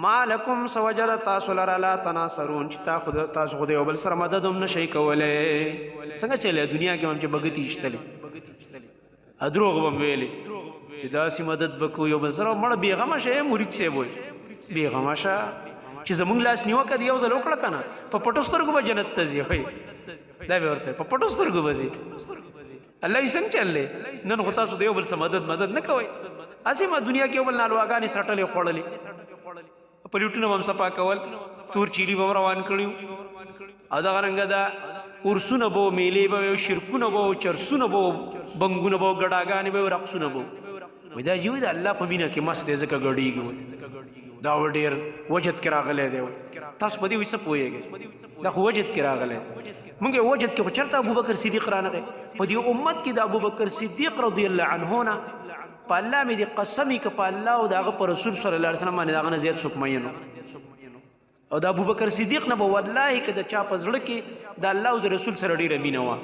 ما لکم سوجر تاسو لرا لا تناصرون چې تاسو خو د یو بل سره مدد هم نشئ کولی. څنګه چلی دنیا کې هم چې بګتې ایشتلې دروغ به م ویلې چې داسې مدد به کوو یو بل سره مړه بېغمه شه مرید صاحب وایي بېغمه شه چې زمونږ لاس نیوکه د یو ځل وکړه که نه په پټو سترګو به جنت ته ځي وایي دا به ورته په پټو سترګو به ځي. الله یې څنګه چل دی نن خو تاسو د یو بل سره مدد نه کوئ. هسې ما دنیا کې یو بل نالواګانې سټلې خوړلې پلیوټونه به هم صفا کول تور چیلي به هم روان کړي او دغه رنګه دا ارسونه به میلې به وي شرکونه به وو چرسونه به وو بنګونه به وو ګډاګانې به وي رقصونه به وو. وایي دا چې وایي د الله په مینه کې مست دی ځکه ګډېږي وایي دا و ډېر وجد کې راغلی دی. تاسو په دې وایي څه پوهېږئ دا خو وجد کې راغلی مونږ یې وجد کې خو چېرته ابوبکر صدیق رانغی په دې امت کې د ابوبکر صدیق رضی الله عنه نه په الله مې دې قسمې که په الله او د هغه په رسول صلی الله علیه وسلم باندې د هغه نه زیات څوک مین او د ابوبکر صدیق نه به والله که د چا په زړه کې د الله او د رسول سره ډېره مینه وه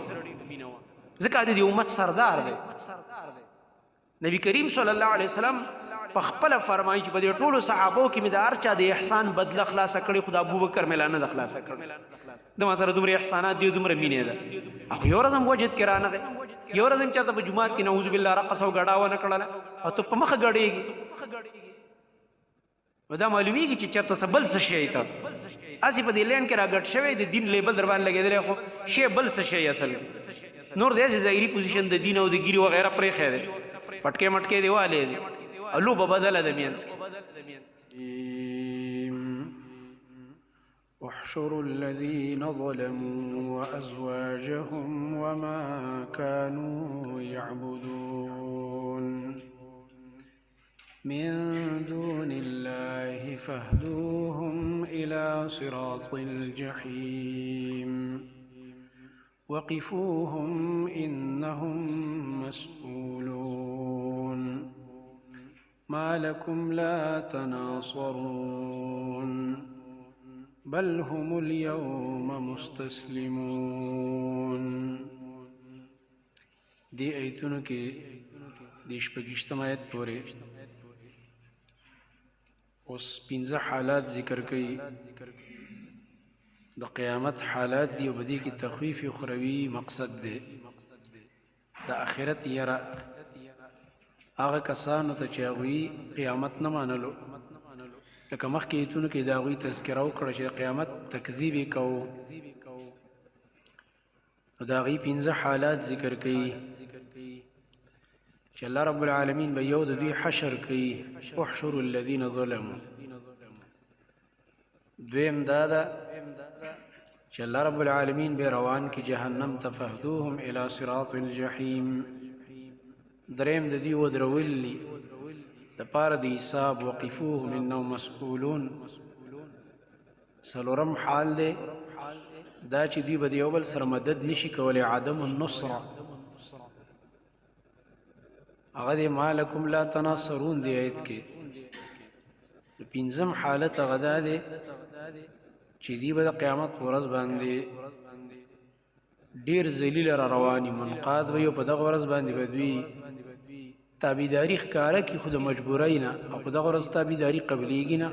ځکه د دې امت سردار دی. نبی کریم صلی الله علیه وسلم په خپله فرمایي چې په دې ټولو صحابو کې مې د هر چا د احسان بدله خلاصه کړې خو د ابوبکر مې لا نه ده خلاصه کړې د ما سره دومره احسانات دي دومره مینې ده. خو یو ورځ هم وجد کې رانغی یو ورځ هم چېرته په جومات کې نعوذ بالله رقص او ګډا ونه کړله او ته په مخه ګډېږي نو دا معلومیږي چې چېرته څه بل څه شی ته هسې په دې لینډ کې راګډ شوی د دین لیبل در باندې لګېدلی خو شی بل څه شی اصل نور داسې ظاهري پوزیشن د دین او د ګیري وغیره پرېښی دی پټکې مټکې دی والی دی او لوبه بدله ده منځ کې. احشروا الذين ظلموا وأزواجهم وما كانوا يعبدون من دون الله فاهدوهم إلى صراط الجحيم وقفوهم إنهم مسؤولون ما لكم لا تناصرون بل هم اليوم مستسلمون. دی ایتونو کې د شپږشتم آیت پورې اوس 15 حالات ذکر کړي د قیامت حالات دی او بدی کې تخویف اخروی مقصد دی د آخرت یرا هغه کسانو ته چې هغوی قیامت نه منلو لکه مخکې ایتونو کې د هغوی تذکره وکړه چې د قیامت تکذیب یې کوو نو د هغوی 15 حالات ذکر کوي چې الله رب العالمین به یو د دوی حشر کوي احشروا الذین ظلموا. دویم دا ده چې الله رب العالمین به روان کی جهنم ته فهدوهم الى صراط الجحیم. دریم د دوی ودرولی د پاره د حساب وقفوهم انهم مسئولون. څلورم حال دی دا چې دوی به د یو بل سره مدد نشي کولی عدم النصره هغه دی ما لکم لا تناصرون دی آیت کې. پنځم حالت هغه دا دی چې دوی به د قیامت په ورځ باندې ډېر ذلیل را رواني منقاد به یو په دغه ورځ باندې به دوی تابعداري ښکاره کړي خو د مجبورۍ نه او په دغه ورځ تابعداري قبلیږي نه.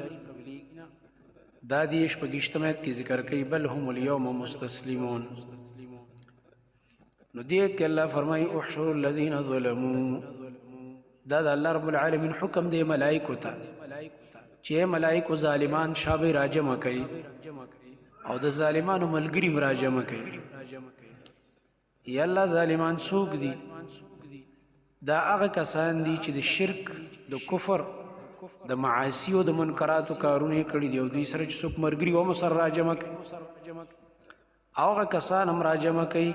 دا د شپږشتم آیت کې ذکر کوي بل هم اليوم مستسلمون. نو دې آیت کې الله فرمایي احشروا الذین ظلموا. دا د الله رب العالمین حکم دی ملائکو ته چې ملائکو ظالمان شابه راجمع کوي او د ظالمانو ملګري راجمع کوي. یا الله ظالمان څوک دي؟ دا هغه کسان دي چې د شرک د کفر د معاصی او د منکراتو کارونه کړي دي او دوی سره چې څوک مرګري و مسر راجمع کوي هغه کسان هم راجمع کوي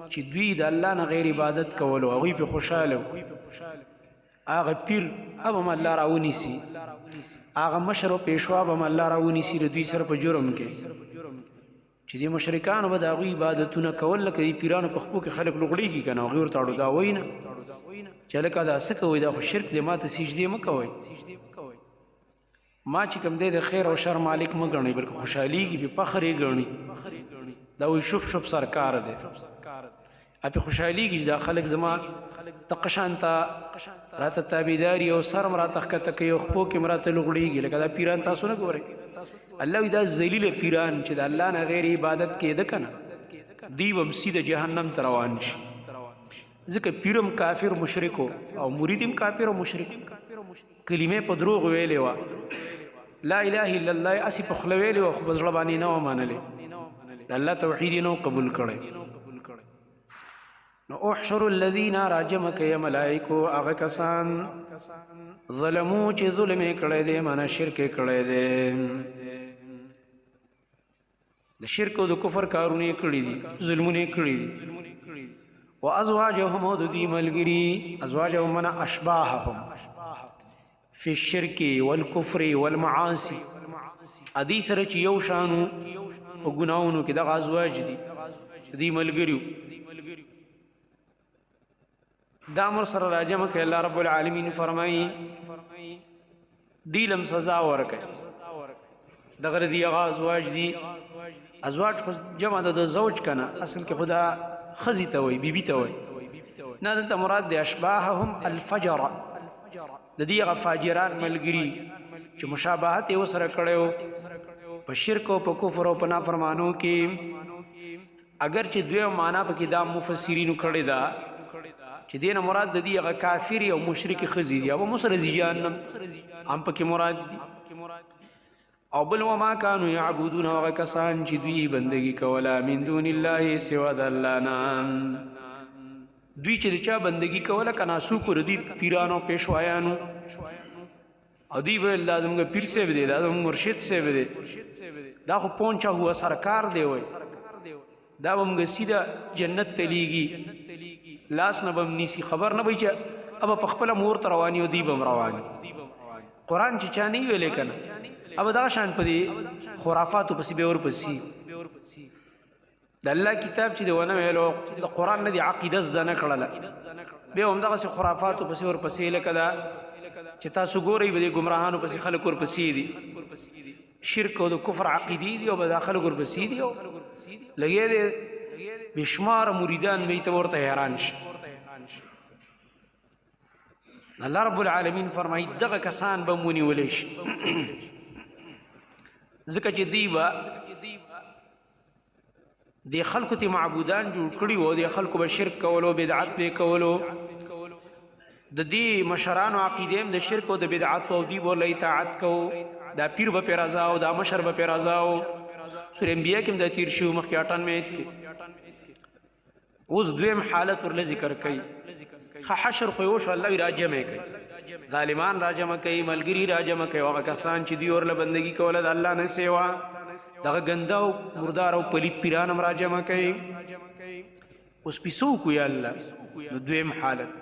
چې دوی د الله نه غیر عبادت کول او هغوی په خوشاله هغه پیر هم الله راونیسي هغه مشر او پیشوا به الله راونیسي د دوی سره په جرم کې چې د مشرکانو به د هغوی عبادتونه کول لکه د پیرانو په خپو کې خلک لغړېږي که نه هغوی ورته اړو دا وایي نه چې هلکه دا څه کوئ دا خو شرک دی ما ته سجدې مه کوئ ما چې کوم دی د خیر او شر مالک مه ګڼئ بلکې خوشحالیږي پې فخر یې ګڼي دا وایي شوف شوف سرکار دی اپی خوشحالیږي دا خلک زما تقشانتا راته تابعداري او سرم راته کته کوي خپو کې مراته لغړیږي لکه دا پیران تاسو نه ګورئ الله دا ذلیل پیران چې د الله نه غیر عبادت کې ده کنه دی وم سیده جهنم ته روان شي ځکه پیرم کافر مشرک او مریدم کافر او مشرک کلمې په دروغ ویلې وا لا اله الا الله اسی په خله ویلې او خو بزړه باندې نه ومنلې د الله توحید نو قبول کړي نو احشر الذين راجمك يا ملائکو هغه کسان ظلمو چې ظلم کړي دي معنا شرک کړي دي د شرک او د کفر کارونه کړي دي ظلمونه کړي دي وازواجهم او د دې ملګری ازواجهم من اشباههم فی الشرك والكفر والمعاصي ادي سره چې یو شانو او ګناونو کې د ازواج دي دې ملګریو دا امر سره راجمه کې الله رب العالمین فرمایي دیلم سزا ورکړي دغه دی ازواج دي ازواج خو جمع د زوج کنه اصل کې خدا خزي ته وي بیبي ته وي نه دلته مراد دی اشباههم الفجر د دې فاجران ملګری چې مشابهت یې سره کړو په شرک او په کفر او په نافرمانو کې اگر چې دوی معنا په کې دا مفسرینو کړي دا چې دین مراد د دې هغه کافر او مشرک خزي دي او مسر جهنم هم پکې مراد دي او بل وما كانوا يعبدون هغه کسان چې دوی بندگی کوله من دون الله سوا د الله نام دوی چې چا بندگی کوله کنا سو کور دي پیرانو پېشوایانو او دی به لازم کې پیر سے دی لازم مرشد سے دی دا خو پونچا هوا سرکار دی وای دا موږ سیده جنت تلیږي لاس نه بم نيسي خبر نه وي چې اب په خپل مور ته رواني او دی بم رواني قران چې چا نه ویلې کنه اب دا شان پدې خرافات په سی به ور پسی د الله کتاب چې دیونه ویلو د قران نه دی عقیده زده نه کړل به هم دا خرافات په سی ور پسی لکه دا چې تاسو ګورئ به ګمراهانو په سی خلک ور پسی دي شرک او د کفر عقیدی دی او داخله ور پسی دي او لګي دي بشمار مریدان به ته ورته حیران شي الله رب العالمین فرمایي دغه کسان به مونږ ولې شي ځکه چې دیبا د خلکو ته معبودان جوړ کړي وو د خلکو به شرک کولو بدعت به کولو د دې مشرانو عقیده د شرک او د بدعت او دی ولې اطاعت کو دا پیر به پیرازا او دا مشر به پیرازا او سورہ انبیاء کې د تیر شو مخ کې 98 مېت کې اوس دویم حالت ور ذکر کړي حشر خو یوش الله راجمه کوي ظالمان راجمه کوي ملګری راجمه کوي هغه کسان چې دی اور له بندگی کوله د الله نه سیوا دغه ګنده او مردار او پلیت پیرانم راجمه کوي اوس پیسو کوي الله دویم حالت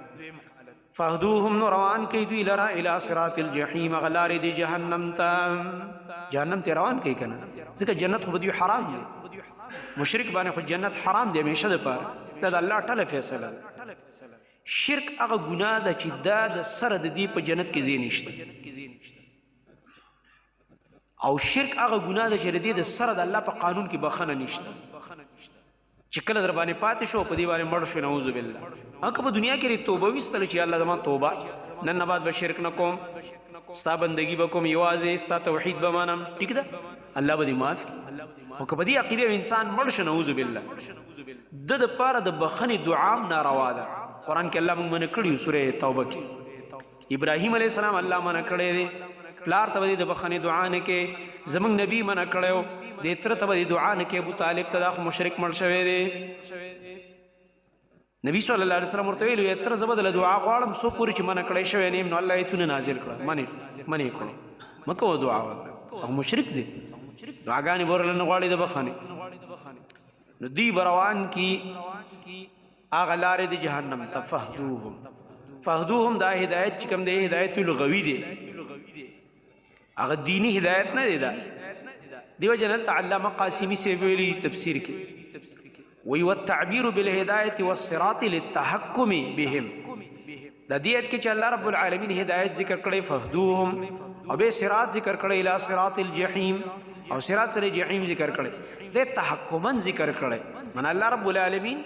فهدوهم روان کوي دوی لرا الى صراط الجحیم غلار دی جهنم ته روان کوي کنه ځکه جنت خو دی حرام دی مشرک باندې خو جنت حرام دی همیشه د پاره دا الله تعالی فیصله شرک هغه ګناه ده چې دا د سره د دې په جنت کې زی نشته او شرک هغه ګناه ده چې د دې د سره د الله په قانون کې بخنه نشته چې کله در باندې پاتې شو په دې باندې مړ شو نعوذ بالله هغه په دنیا کې توبه وستل چې الله زما توبه نن بعد به شرک نه کوم ستا بندگی به کوم یوازې ستا توحید به مانم ٹھیک ده الله به دې معاف او کله دې عقیده انسان مړ شو نعوذ بالله د پاره د بخنی دعا ناروا ده قران کې الله موږ من کړیو سوره توبه کې ابراهیم علیه السلام الله من کړی دی پلار ته د بخنی دعا نه کې زمنګ نبی من کړو د تر ته د دعا نه کې ابو طالب ته د مشرک مړ شوی دی نبی صلی الله علیه وسلم ورته ویلو تر زبد له دعا غواړم سو پوری چې من کړی شوی نیم نو الله ایتونه نازل کړه منی کړو مکو دعا او مشرک دی دعاګانی ورل نه غواړي د بخنی نو دی بروان کی اغه لار دی جهنم فهدوهم دا هدایت چې کوم دی هدایت لغوی دی اغه دینی هدایت نه دی دا دیو جنل تعلم قاسمی سے ویلی تفسیر کې وی والتعبیر بالهدایت والصراط للتحكم بهم د دیت کې چې الله رب العالمین هدایت ذکر کړي فهدوهم او به صراط ذکر کړي الى صراط الجحیم او صراط سره جهنم ذکر کړي د تحکمن ذکر کړي من الله رب العالمین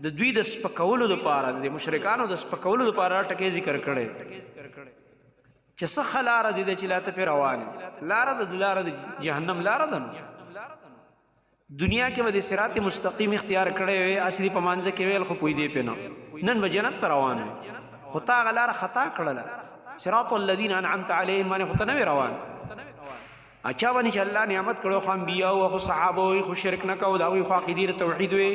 د دوی د سپکولو لپاره د مشرکانو د سپکولو لپاره ټکی ذکر کړي چې څه خلاره دي چې لاته په روانه لار د جهنم لار ده دنیا کې به د صراط مستقیم اختیار کړي وي اصلي په مانځ کې ویل خو پوي دی پنه نن به جنت روانه خو تا غلار خطا کړل صراط الذين انعمت عليهم باندې خو ته نه روان اچھا باندې چې الله نعمت کړو خو انبیا او صحابه او خو شرک نه کاو دا وي خو عقیده توحید وي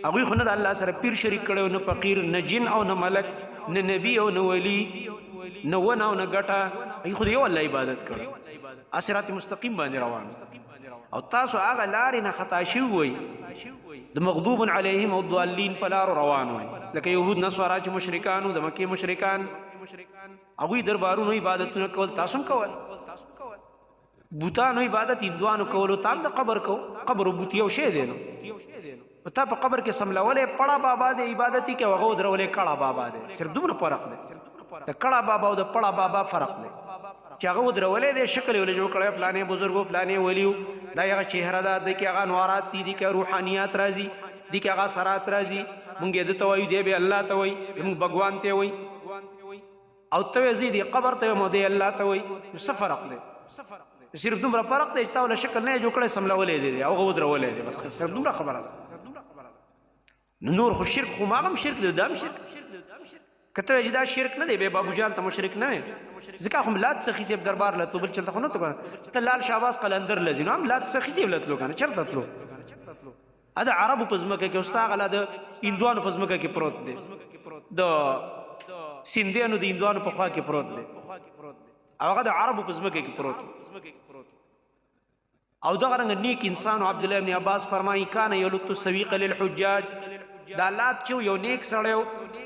هغه خو نه د الله سره پیر شریک کړو نه فقیر نه جن او نه ملک نه نبی او نه ولی نه ونه او نه ګټه ای خو دی الله عبادت کړو صراط مستقیم باندې روان او تاسو هغه لارې نه خطا شي وي د مغضوب علیهم او الضالین په لار روان وي لکه يهود نصارا چې مشرکان د مکه مشرکان هغه دربارونو عبادتونه کول تاسو کول بوتانو عبادت هندوانو کولو تام د قبر کو قبر بوت یو شی دی نو پتا په قبر کې سملولې پړه بابا د عبادتي کې وغو درولې کړه بابا دی صرف دومره فرق دی د کړه بابا او د پړه بابا فرق دی چې هغه درولې د شکل ولې جوړ کړه پلانې بزرګو پلانې ولیو دا هغه چهره ده د کې هغه نورات دي کې روحانيات راځي دي کې هغه سرات راځي مونږ د توي دی به الله ته وي موږ بګوان ته وي او ته زیدي قبر ته مو دی الله ته وي څه فرق دی صرف دومره فرق دی چې تاسو شکل نه جوړ کړی سملولې دي او غو درولې دي بس صرف دومره خبره ده نور خو شرک خو ماغم شرک دی دام شرک کته چې دا شرک نه دی به ابو جال ته مشرک نه ځکه هم لات سخی سیب دربار له تو بل چلته خو نه ته لال شاباس قلندر لزینو هم لات سخی سیب لتلو کنه چرته تلو ادا عربو پزمکه کې استاد غلا د هندوانو پزمکه کې پروت دی د سیندیانو د هندوانو په خوا کې پروت دی او هغه د عربو پزمکه کې پروت او دا غرنګ نیک انسان عبد الله ابن عباس فرمایي کان یلط السویق للحجاج دا لات چې یو نیک سړیو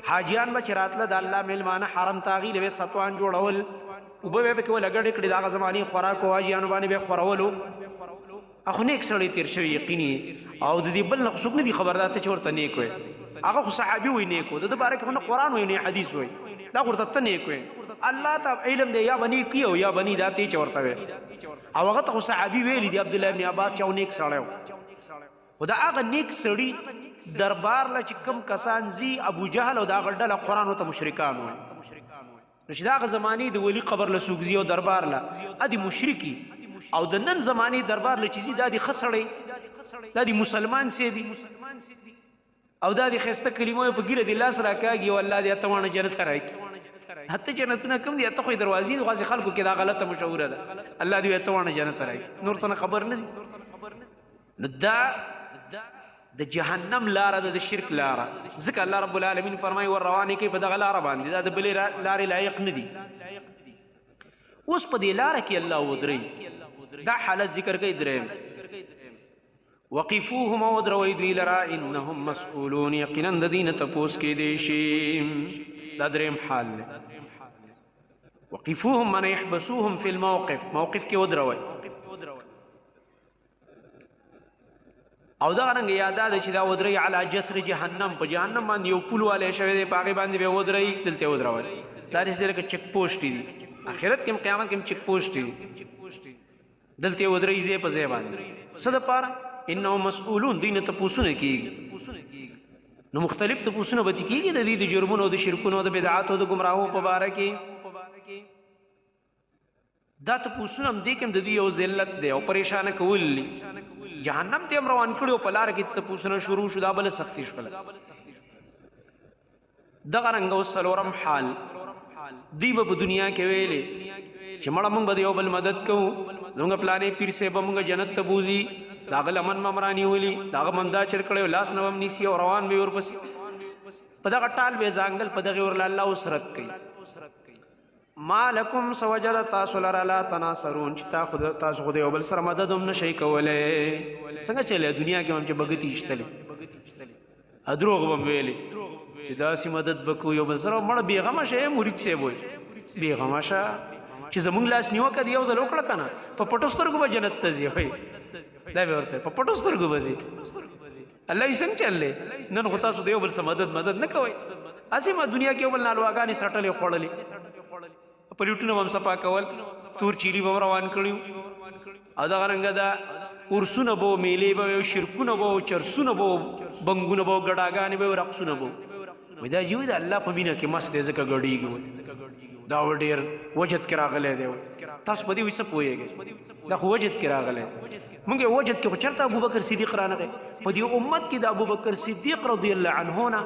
حاجیان به چراتله د الله ملمانه حرم تاغي له ستوان جوړول او به به کې ولګړې کړي دا زماني خوراک او حاجیانو باندې به خورولو اخو نیک سړی تیر شوی یقیني او د دې بل نه څوک نه دي خبردار ته چورته نیک وي هغه خو صحابي وي نیکو د باره کې نه قران وي نه حدیث وي دا ورته نیک وي الله تعالی علم دی یا بني کیو یا بني داتې چورته وي او هغه ته صحابي ویل دي عبد الله ابن عباس چې نیک سړیو خدا هغه نیک سړی دربار ل چې کم کسان زی ابو جهل او دا غډل قران ته مشرکان وي نشي دا زماني د ولی قبر له سوګزي او دربار له ادي مشرکی او د نن زماني دربار له چیزي د خسړې د مسلمان سی بي او د خسته کلمو په ګیره د لاس راکاږي او الله دې اتوانه جنت راکړي حتی جنتونه کوم دي ته خو دروازې غازي خلکو کې دا غلطه مشوره ده الله دې اتوانه جنت راکړي نور څه خبر نه دي دا د جهنم لار د شرک لار ځکه الله رب العالمین فرمایي ور روانه کې په دغه لار باندې دا د بلې لارې لایق نه دي اوس په دې لار کې الله ودري دا حالت ذکر کوي دریم وقفوهم ودروي دوی لرا انهم مسئولون یقینا د دین تپوس کې دي شي دا دریم حال وقفوهم من يحبسوهم في الموقف موقف کې ودروي او دا رنګ یاده د چې دا ودري علی جسر جهنم په جهنم باندې یو پول والے شوی دی پاغي باندې به ودري دلته ودروي دا دې لکه چک پوسټ دي اخرت کې قیامت کې چک پوسټ دي دلته ودري زی په زی باندې صد پار انه مسئولون دین ته پوسونه کیږي نو مختلف ته پوسونه به کیږي د دې جرمونو د شرکونو د بدعاتو د گمراهو په باره کې دا ته پوسونه هم دې کوم د دې یو ذلت دی او پریشان کول جهنم ته هم روان کړو په لار کې ته پوسونه شروع شو دا بل سختی شول دغه رنګ وسلورم حال دی په دنیا کې ویلې چې مړه موږ به یو بل مدد کوو زموږ پلانې پیر سه به موږ جنت ته بوزي داغه لمن ممرانی ولی داغه مندا چر کړو لاس نوم نیسی او روان به ورپسې په دغه ټال به ځانګل په دغه ور الله وسرت کوي مالکم سوجل تاسو لرا لا تناصرون چې تاسو خو یو بل سره مدد هم نشي کولای څنګه چلے دنیا کې هم چې بغتی شتلې ادروغ بم ویلې چې داسې مدد بکو یو بل سره مړ بیغمه شه مرید سی وای بیغمه شه چې زمونږ لاس نیو کړي یو ځل وکړه کنه په پټو سترګو به جنت ته ځي وای دا به ورته په پټو سترګو به ځي الله یې څنګه چلې نن خو تاسو دیو بل سره مدد نه کوي اسی ما دنیا کې بل نالواګانی سټلې خوړلې پلیټونه هم صفا کول تور چيلي هم روان کړیو ادا رنګ دا ورسونه بو میلې به شرکونه بو چرسونه بو بنګونه بو ګډاګانې به رقصونه بو وای دا جوړ د الله په مینه کې مست دی ځکه ګډیږي دا ډیر وجد کې راغلی دی تاسو په دې وسه پوهیږئ دا خو وجد کې راغلی مونږ وجد کې چرته ابوبکر صدیق رانغی په دې امت کې د ابوبکر صدیق رضی الله عنه نه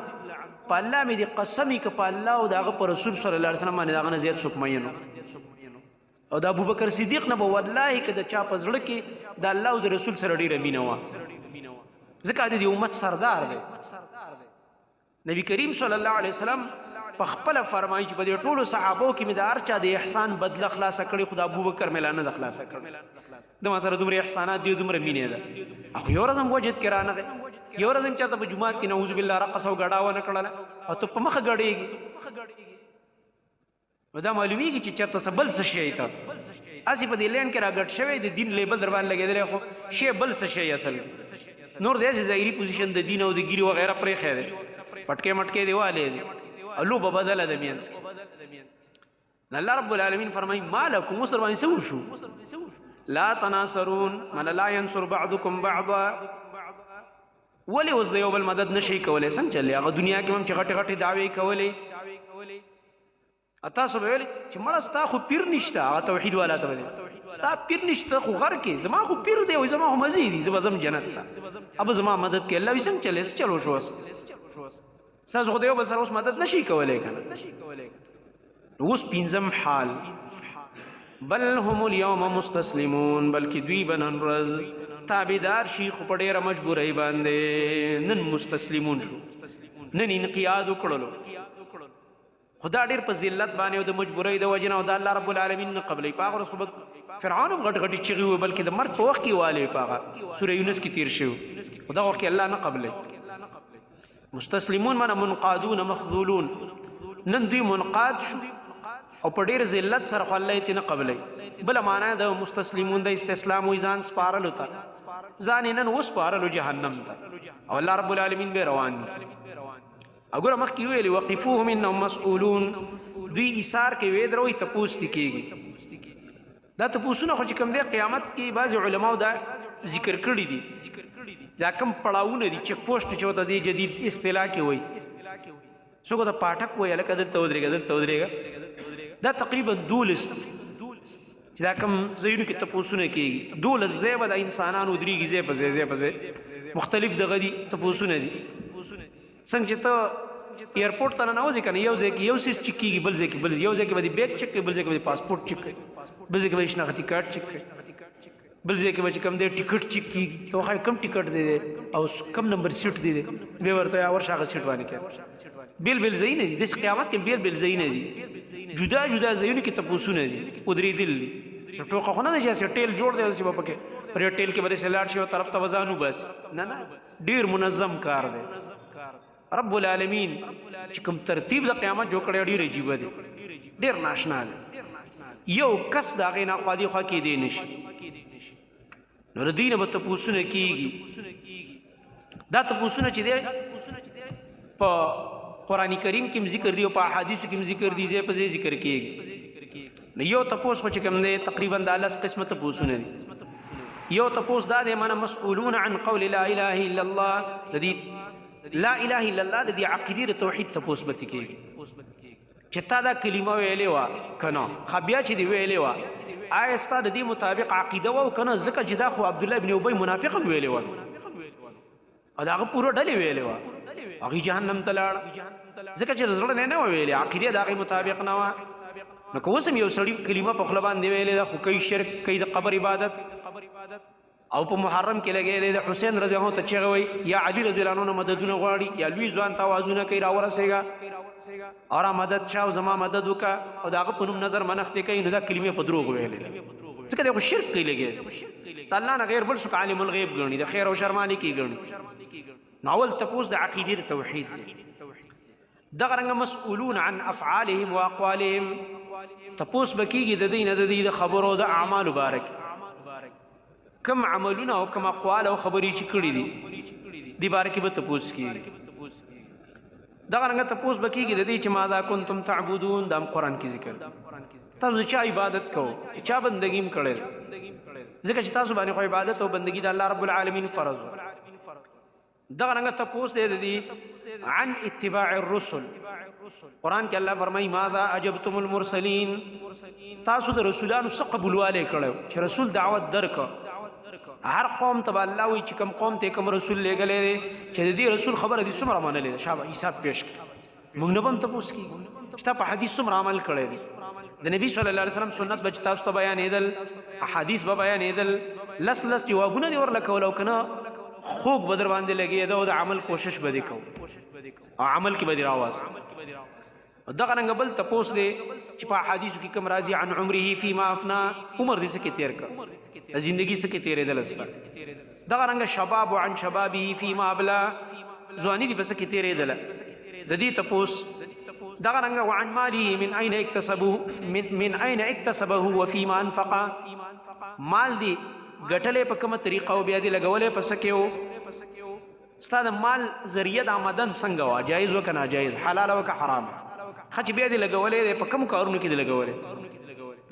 په الله مې دې قسمی که په الله او دغه پر رسول صلی الله علیه وسلم باندې دغه نه زیات څوک مینو او د ابوبکر صدیق نه به والله که د چا په زړه کې د الله او د رسول سره ډیره مینه وه ځکه د دې امت سردار دی نبی کریم صلی الله علیه وسلم په خپل فرمایي چې په دې ټولو صحابو کې مې د هر چا د احسان بدله خلاصه کړي خو د ابوبکر مې لا نه ده خلاصه کړې د ما سره دومره احسانات دي دومره مینې ده او یو ورځ هم وجد کې رانغی یو ورځ هم چېرته په جومات کې نعوذ بالله رقص او ګډا ونه کړله او ته په مخه ګډېږي نو دا معلومیږي چې چېرته څه بل څه شی ته هسې په دې لینډ کې راګډ شوی د دین لیبل در باندې لګېدلی خو شی بل څه شی اصل نور داسې ظاهري پوزیشن د دین او د ګیري وغیره پرېښی دی پټکې مټکې دی والی دی او لوبه بدله ده منځ کې الله رب العالمین فرمایي ما لکم اوس در باندې څه وشو لا تناصرون من لا ينصر بعضكم بعضا ولې اوس د یو بل مدد نشي کولی څنګه چلې هغه دنیا کې هم چې غټې غټې دعوې کولې تاسو به ویل چې مړه ستا خو پیر نشته هغه توحید والا ته ویل ستا پیر نشته خو غر کې زما خو پیر دی وایي زما خو مزې دي زه به ځم جنت ته اب زما مدد کې الله وایي څنګه چلې څه چلو شو ستاسو خو د یو بل سره اوس مدد نشي کولی که نه اوس پنځم حال بل هم اليوم مستسلمون بلکې دوی به نن ورځ تابعدار شي خو په ډېره مجبورۍ باندې نن مستسلمون شو نن انقیاد وکړلو خدا ډېر په ذلت باندې او د مجبورۍ د وجې نه او د الله رب العالمین نه قبلوي په هغه ورځ خو به فرعون هم غټ غټې چغې وویل بلکې د مرګ په وخت کې والې په هغه سوره یونس کې تیر شوی خو دغه وخت کې الله نه قبلوي مستسلمون معنی منقادون مخذولون نن دوی منقاد شو او په ډېر ذلت سره خو الله یې نه قبلوي بله معنا د مستسلمون د استسلام وایي ځان سپارلو ته ځان یې نن وسپارلو جهنم ته او الله رب العالمین به روان دي اګوره مخکې ویلي وقفوهم انهم مسؤولون دوی ایثار کې وې دروي تپوس دي کېږي دا تپوسونه خو چې کوم دی قیامت کې بعضې علماو دا ذکر کړي دي دا کوم پړاوونه دي چیک پوسټ چې ورته دې جدید اصطلاح کې وایي څوک ته پاټک وایي هلکه دلته ودرېږه دا تقریبا 12 چې دا کوم ځایونو کې تپوسونه کېږي 12 ځای به د انسانانو ودرېږي ځای په ځای مختلف دغه دي تپوسونه دي څنګه چې ته ایرپورټ ته ننوځې که نه یو ځای کې یو څیز چک کېږي بل ځای کې بل یو ځای کې به دې بیګ چک کوي بل ځای کې به دې پاسپورټ چک کوي بل ځای کې به دې شناختي کارت چک کوي بل ځای کې به چې کوم دی ټیکټ چک کېږي او ښایي کم ټیکټ دی او کم نمبر سیټ دی بیا ورته ورشه هغه سیټ باندې کوي بیل ځایونه دي داسې قیامت کې بیل ځایونه دي جدا جدا ځایونو کې تپوسونه دي ودرېدل دي ټوقه خو نه ده چې ټیل جوړ دی چې به پکې پر ټیل کې به داسې لاړ شي او طرف ته وځانو بس نه ډېر منظم کار دی رب العالمین چې کوم ترتیب د قیامت جوړ کړی ډېر عجیبه دی ډېر ناشنا دی یو کس د هغې نه خوا دې خوا کېدی نشي نو د دوی نه به تپوسونه کېږي دا تپوسونه چې دی په قرآن کریم کې هم ذکر دی او په احادیثو کې هم ذکر دی ځای په ځای ذکر کېږي نو یو تپوس خو چې کوم دی تقریبا د 10 قسمه تپوسونه دي یو تپوس دا دی معنی مسئولون عن قول لا اله الا الله د دې لا اله الا الله د دې عقیدې توحید تپوس به کېږي چې تا دا کلمه ویلې وه که نه ښه بیا چې دې ویلې وه آیا ستا د دې مطابق عقیده وه که نه ځکه چې دا خو عبدالله بن ابی منافق هم ویلې وه او د هغه پوره ډلې ویلې وه هغې جهنم ته لاړه ځکه چې زړه نه وه ویلې عقیده د هغې مطابق نه وه نو که اوس هم یو سړي کلمه په خوله باندې ویلې ده خو کوي شرک کوي د قبر عبادت او په محرم کې لګی دی د حسین رضی الله ته چیغه وایي یا علي رضی الله عنه مددونه غواړي یا لوی ځوان ته آوازونه کوي راورسېږه او را مدد شه او زما مدد وکړه او د هغه په نوم نظر منښتې کوي نو دا کلمې په دروغ ویلې ده ځکه دی خو شرک کوي لګی د الله نه غیر بل څوک عالم الغیب ګڼي د خیر او شر مالک یې ګڼي نو اول تپوس د عقیدې توحید دی دغه رنګه مسئولون عن افعالهم واقوالهم تپوس به کېږي د دوی نه د دوی د خبرو د اعمالو باره کم عملونه او کم اقوال او خبرې چې کړي دي دې باره کې به تپوس کېږي دغه رنګه تپوس به کېږي د دې چې ماذا کنتم تعبدون دا هم قرآن کې ذکر تاسو چا عبادت کوو چا بندګي هم کړې ځکه چې تاسو باندې خو عبادت او بندگی د الله رب العالمین فرض دغه رنګ تپوس دی عن اتباع الرسل قرآن کې الله فرمایي ماذا اجبتم المرسلین تاسو د رسولانو څخه قبولواله کړو چې رسول دعوت درک هر قوم ته الله وی چې کوم قوم ته کوم رسول لګلې چې دې رسول خبره دي څومره منلې شابه حساب پیش موږ نه هم تپوس کی چې په حدیث څومره عمل کړی دی د نبی صلی الله علیه وسلم سنت بچ تاسو ته بیانېدل احادیث به بیانېدل لس جوابونه دی ورل کولو کنه خوب بدر باندې لګي دا د عمل کوشش به دی کو او عمل کې به دی راواز دغه رنګ بل تپوس دی چې په حدیث کې کوم راځي عن عمره فيما افنا عمر دې څه کې تیر کړ زندگی څه کې تیرې دلستا دغه رنګ شباب عن شبابه فيما ابلا ځواني دې بس کې تیرې دل د دې تپوس دغه رنګ وعن ماله من اين اكتسبه وفيما انفق مال دی ګټلې په کومه طریقه او بیا دی لګولې په سکیو استاد مال ذریعہ د آمدن څنګه وا جایز وک ناجایز حلال وک حرام خچ بیا دی لګولې په کوم کارونو کې دی لګولې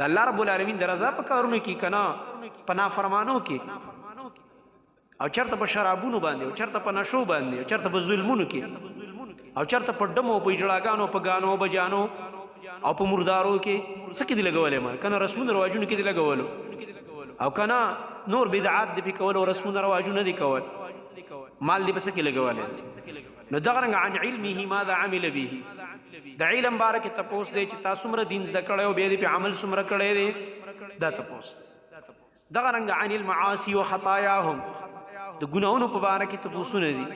د الله رب العالمین درزا په کارونو کې کنا پنا فرمانو کې او چرته په شرابونو باندې او چرته په نشو باندې او چرته په ظلمونو کې او چرته په ډمو په جړاګانو په غانو بجانو او په مردارو کې سکه دی لګولې مال کنه رسمونو رواجونو کې دی لګولو او کنه نور بدعات دی کول او رسمونو رواجونه دی کول مال دی بس کې لګولې نو دغه رنګ عن علمه ماذا عمل به د علم بارک تپوس دی چې تاسو مر دین زده کړو به دی په عمل سمره کړی دی دا تپوس دغه رنګ عن المعاصي وخطاياهم د ګناونو په بارک تپوسونه دي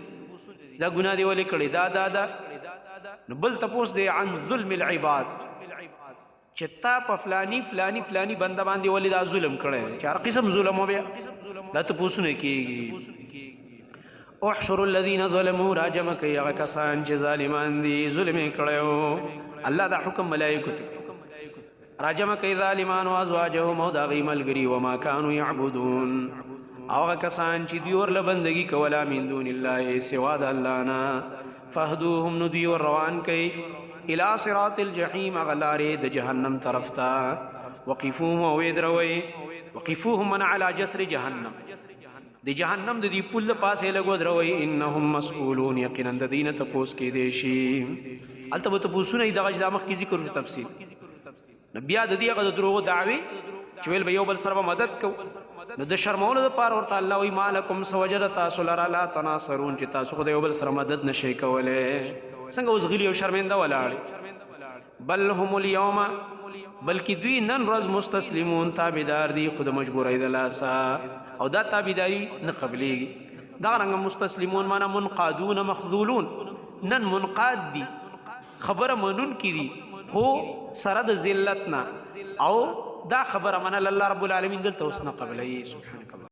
دا ګناه دی ولې کړی دا نو بل تپوس دی عن ظلم العباد چتا په فلانی بنده باندې ولې دا ظلم کړی چار قسم ظلم و بیا دا تپوسونه کیږي احشر الذين ظلموا راجم کوي هغه کسان چې ظالمان دي ظلم کړو الله دا حکم ملائکه ته راجم کوي ظالمان او ازواجهم او دا غي ملګری و ما كانوا يعبدون هغه کسان چې دی ور بندگی کولا من دون الله سوا د الله نه فهدوهم ندي روان کوي الى صراط الجحيم غلاره د جهنم طرف ته وقفوهم ويدروي وقفوهم من على جسر جهنم د جهنم د دې پل پاسه لګو دروي انهم مسئولون یقینا د دین ته پوس کې دي شي البته ته پوسونه دغه د مخ کی ذکر تفصیل نبي د دې غو دروغ دعوي چويل به یو بل سره مدد کو نو د شرمولو د پار ورته الله وی مالکم سوجد تاسو لرا لا تناصرون چې تاسو خو د یو بل سره مدد نشي کوله څنګه اوس غلی او شرمنده ولاړ بل هم اليوم بلکې دوی نن روز مستسلمون تابعدار دي خود مجبورای د لاسا او دا تابعداري نه قبليږي دا رنګ مستسلمون معنا منقادون مخذولون نن منقاد دي خبره منون کی دي خو سره د ذلتنا او دا خبره من الله رب العالمین دلته اوس نه قبلای سبحانك